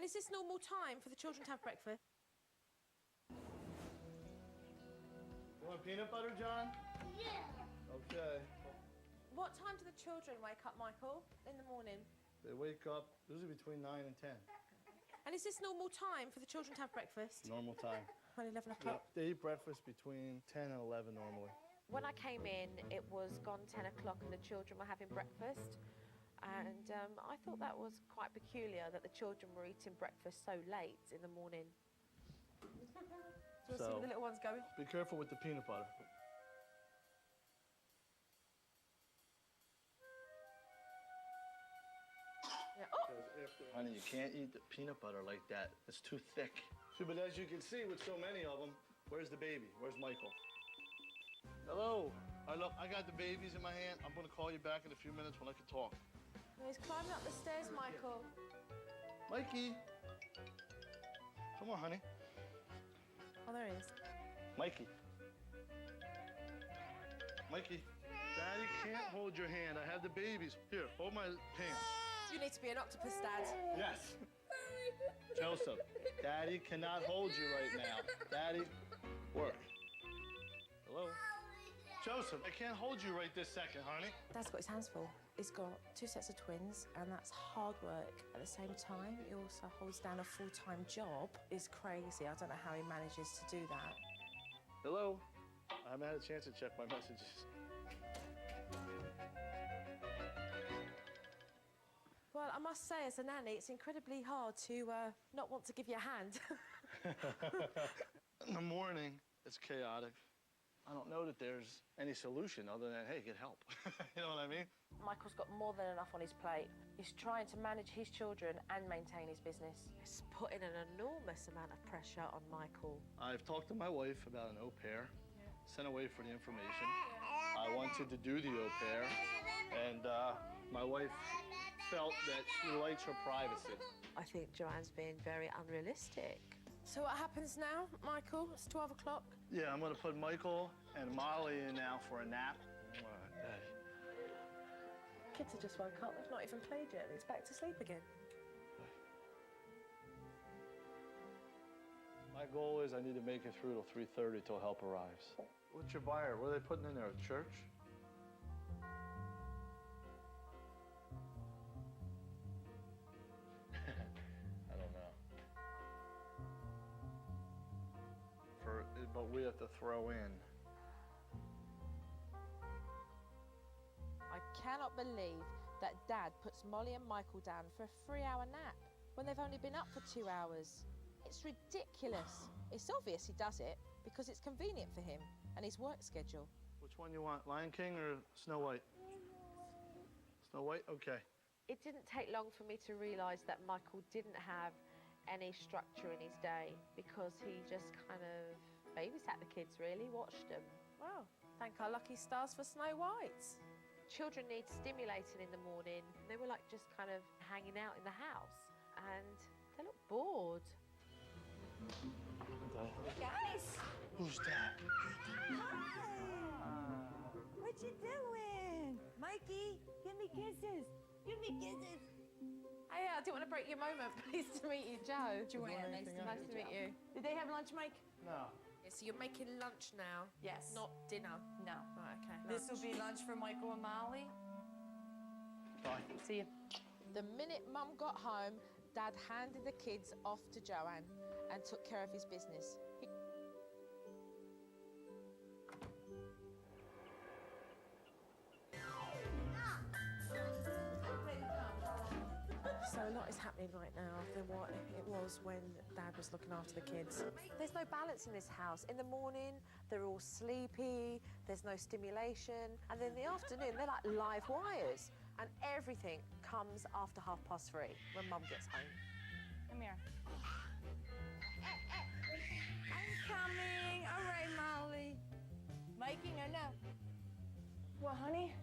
And is this normal time for the children to have breakfast? You want peanut butter, John? Yeah. Okay. What time do the children wake up, Michael, in the morning? They wake up usually between 9 and 10. And is this normal time for the children to have breakfast? Normal time. Around 11 o'clock? They eat breakfast between 10 and 11 normally. When I came in, it was gone 10 o'clock and the children were having breakfast. And I thought that was quite peculiar that the children were eating breakfast so late in the morning. Do you want to see where the little one's going? Be careful with the peanut butter. Yeah. Oh! Honey, you can't eat the peanut butter like that. It's too thick. See, but as you can see, with so many of them, where's the baby? Where's Michael? Hello. I got the babies in my hand. I'm going to call you back in a few minutes when I can talk. No, he's climbing up the stairs, Michael. Mikey. Come on, honey. Oh, there he is. Mikey. Mikey. Daddy can't hold your hand. I have the babies. Here, hold my pants. You need to be an octopus, Dad. Yes. Joseph, Daddy cannot hold you right now. Daddy, work. Hello? Joseph, I can't hold you right this second, honey. Dad's got his hands full. He's got 2 sets of twins, and that's hard work. At the same time, he also holds down a full-time job. It's crazy. I don't know how he manages to do that. Hello? I haven't had a chance to check my messages. Well, I must say, as a nanny, it's incredibly hard to not want to give you a hand. In the morning, it's chaotic. I don't know that there's any solution other than, hey, get help. You know what I mean? Michael's got more than enough on his plate. He's trying to manage his children and maintain his business. It's putting an enormous amount of pressure on Michael. I've talked to my wife about an au pair, sent away for the information. I wanted to do the au pair, and my wife felt that she likes her privacy. I think Joanne's being very unrealistic. So what happens now, Michael? It's 12 o'clock. Yeah, I'm gonna put Michael and Molly in now for a nap. Daddy. Kids have just woke up. They've not even played yet. It's back to sleep again. My goal is I need to make it through till 3:30 till help arrives. What's your buyer? What are they putting in there, a church? I don't know. But we have to throw in. I cannot believe that Dad puts Molly and Michael down for a 3-hour nap when they've only been up for 2 hours. It's ridiculous. It's obvious he does it because it's convenient for him and his work schedule. Which one you want, Lion King or Snow White? Snow White? Okay. It didn't take long for me to realise that Michael didn't have any structure in his day because he just kind of babysat the kids, really, watched them. Well, thank our lucky stars for Snow White. Children need stimulating in the morning. They were like just kind of hanging out in the house and they look bored. Hey, guys. Who's that? Hi. What you doing? Mikey, give me kisses. Give me kisses. Hey, I didn't want to break your moment. Pleased to meet you, Joe. Joanne, Nice to meet you. Did they have lunch, Mike? No. Yeah, so you're making lunch now? Yes. Not dinner? No. Right, okay. This will be lunch for Michael and Molly. Bye. See you. The minute Mum got home, Dad handed the kids off to Joanne and took care of his business. So a lot is happening right now than what it was when Dad was looking after the kids. There's no balance in this house. In the morning, they're all sleepy, there's no stimulation, and then in the afternoon, they're like live wires. And everything comes after 3:30 when Mum gets home. Come here. I'm coming. All right, Molly. Mikey, no. What, honey?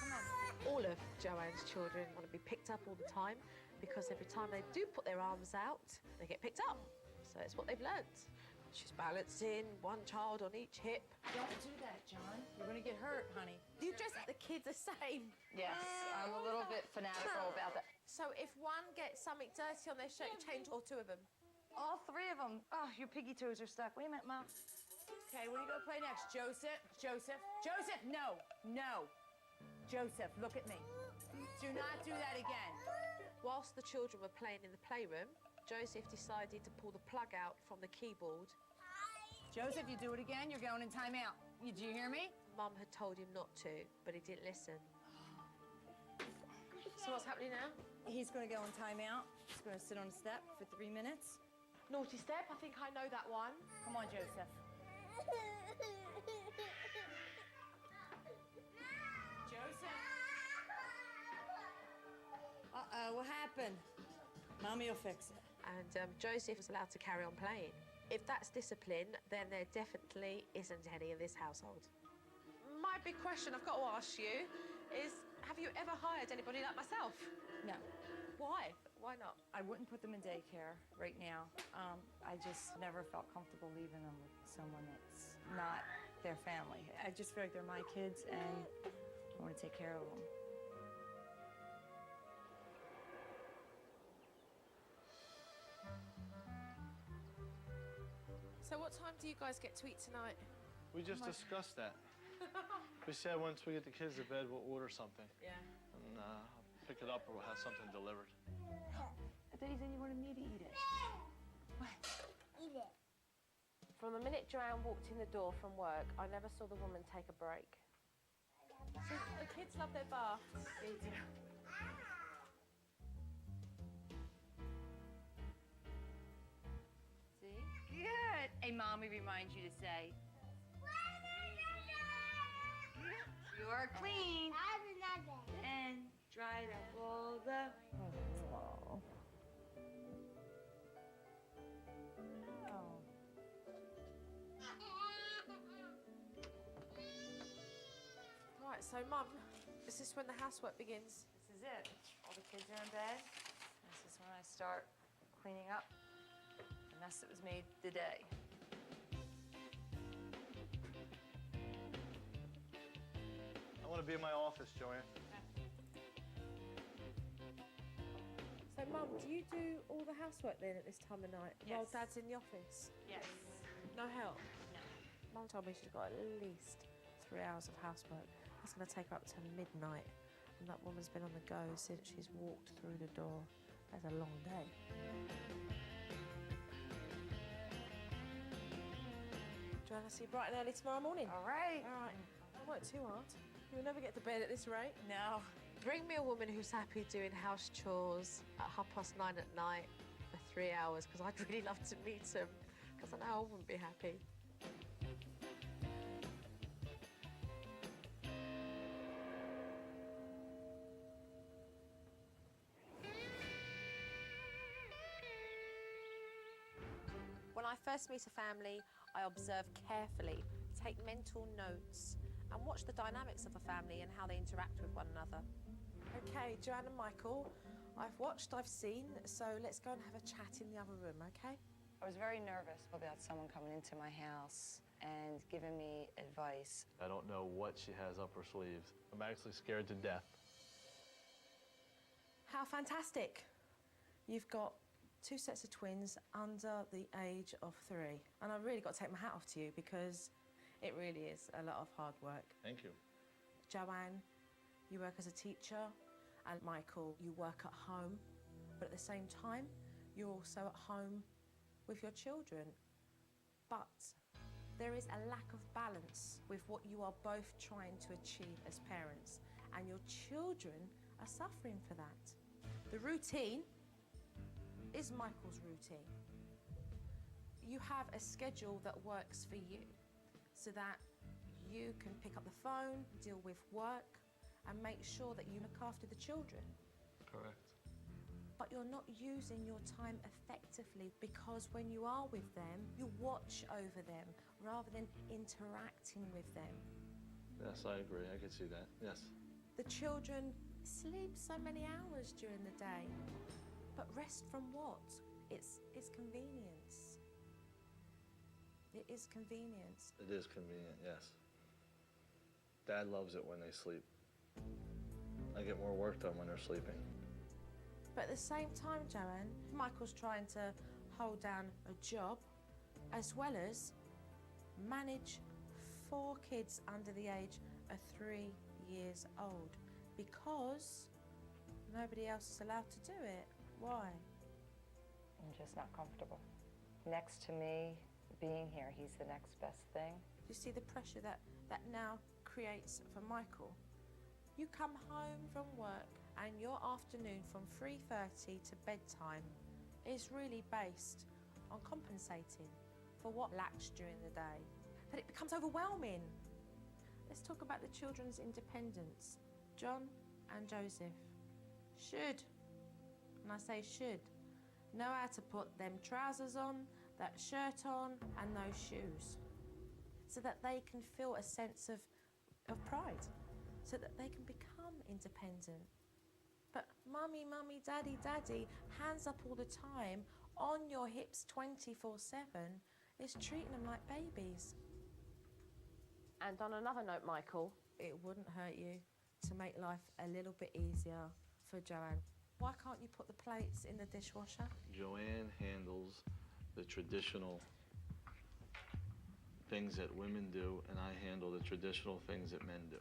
Come on. All of Joanne's children want to be picked up all the time because every time they do put their arms out, they get picked up. So it's what they've learnt. She's balancing, one child on each hip. Don't do that, John. You're gonna get hurt, honey. You dress the kids the same. Yes, I'm a little bit fanatical about that. So if one gets something dirty on their shirt, you change all two of them? All three of them. Oh, your piggy toes are stuck. Wait a minute, Mom. Okay, what are you gonna play next? Joseph? Joseph? Joseph, no, no. Joseph, look at me. Do not do that again. Whilst the children were playing in the playroom, Joseph decided to pull the plug out from the keyboard. Joseph, you do it again, you're going in timeout. Do you hear me? Mum had told him not to, but he didn't listen. So what's happening now? He's gonna go in timeout. He's gonna sit on a step for 3 minutes. Naughty step, I think I know that one. Come on, Joseph. Joseph. Uh-oh, what happened? Mommy will fix it. And Joseph was allowed to carry on playing. If that's discipline, then there definitely isn't any in this household. My big question I've got to ask you is, have you ever hired anybody like myself? No, Why? Why not? I wouldn't put them in daycare right now. I just never felt comfortable leaving them with someone that's not their family. I just feel like they're my kids and I want to take care of them. So what time do you guys get to eat tonight? We just discussed that. We said once we get the kids to bed, we'll order something. Yeah. And I'll pick it up or we'll have something delivered. I thought you said you wanted me to eat it. What? Eat it. From the minute Joanne walked in the door from work, I never saw the woman take a break. So the kids love their baths. They do. See? Good. Hey, Mommy reminds you to say, you're clean. And dried up all the... Oh. Right, so Mum, is this when the housework begins? This is it. All the kids are in bed. This is when I start cleaning up the mess that was made the day. I want to be in my office, Joanne. So Mum, do you do all the housework then at this time of night while Yes. Dad's in the office? Yes. No help? No. Mum told me she's got at least 3 hours of housework. That's going to take her up to midnight. And that woman's been on the go since she's walked through the door. That's a long day. Joanne, I'll see you bright and early tomorrow morning. All right. All right. Don't work too hard. You'll never get to bed at this rate. No. Bring me a woman who's happy doing house chores at 9:30 at night for 3 hours, because I'd really love to meet him, because I know I wouldn't be happy. When I first meet a family, I observe carefully, take mental notes, and watch the dynamics of a family and how they interact with one another. Okay, Joanne and Michael, I've watched, I've seen, so let's go and have a chat in the other room, okay? I was very nervous about someone coming into my house and giving me advice. I don't know what she has up her sleeves. I'm actually scared to death. How fantastic. You've got 2 sets of twins under the age of 3. And I've really got to take my hat off to you, because it really is a lot of hard work. Thank you. Joanne, you work as a teacher, and Michael, you work at home, but at the same time, you're also at home with your children. But there is a lack of balance with what you are both trying to achieve as parents, and your children are suffering for that. The routine is Michael's routine. You have a schedule that works for you, so that you can pick up the phone, deal with work, and make sure that you look after the children. Correct. But you're not using your time effectively, because when you are with them, you watch over them rather than interacting with them. Yes, I agree. I can see that. Yes. The children sleep so many hours during the day, but rest from what? It's convenience. It is convenience. It is convenient, yes. Dad loves it when they sleep. I get more work done when they're sleeping. But at the same time, Joanne, Michael's trying to hold down a job as well as manage 4 kids under the age of 3 years old because nobody else is allowed to do it. Why? I'm just not comfortable. Next to me, being here, he's the next best thing. You see the pressure that now creates for Michael? You come home from work and your afternoon from 3:30 to bedtime is really based on compensating for what lacks during the day. But it becomes overwhelming. Let's talk about the children's independence. John and Joseph should, and I say should, know how to put them trousers on, that shirt on, and those shoes, so that they can feel a sense of pride, so that they can become independent. But mummy, mummy, daddy, daddy, hands up all the time, on your hips 24/7, is treating them like babies. And on another note, Michael, It wouldn't hurt you to make life a little bit easier for Joanne. Why can't you put the plates in the dishwasher? Joanne handles the traditional things that women do, and I handle the traditional things that men do.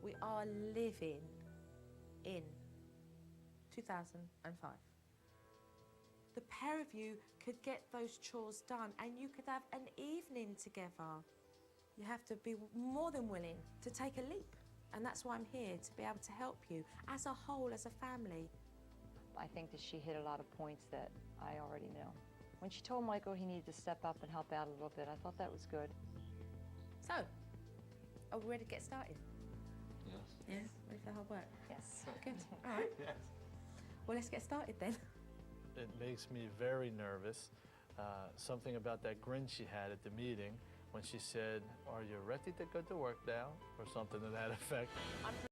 We are living in 2005. The pair of you could get those chores done and you could have an evening together. You have to be more than willing to take a leap. And that's why I'm here, to be able to help you as a whole, as a family. I think that she hit a lot of points that I already knew. When she told Michael he needed to step up and help out a little bit, I thought that was good. So, are we ready to get started? Yes. Yeah, ready for the hard work? Yes. Good, all right. Yes. Well, let's get started then. It makes me very nervous. Something about that grin she had at the meeting when she said, "Are you ready to go to work now?" or something to that effect.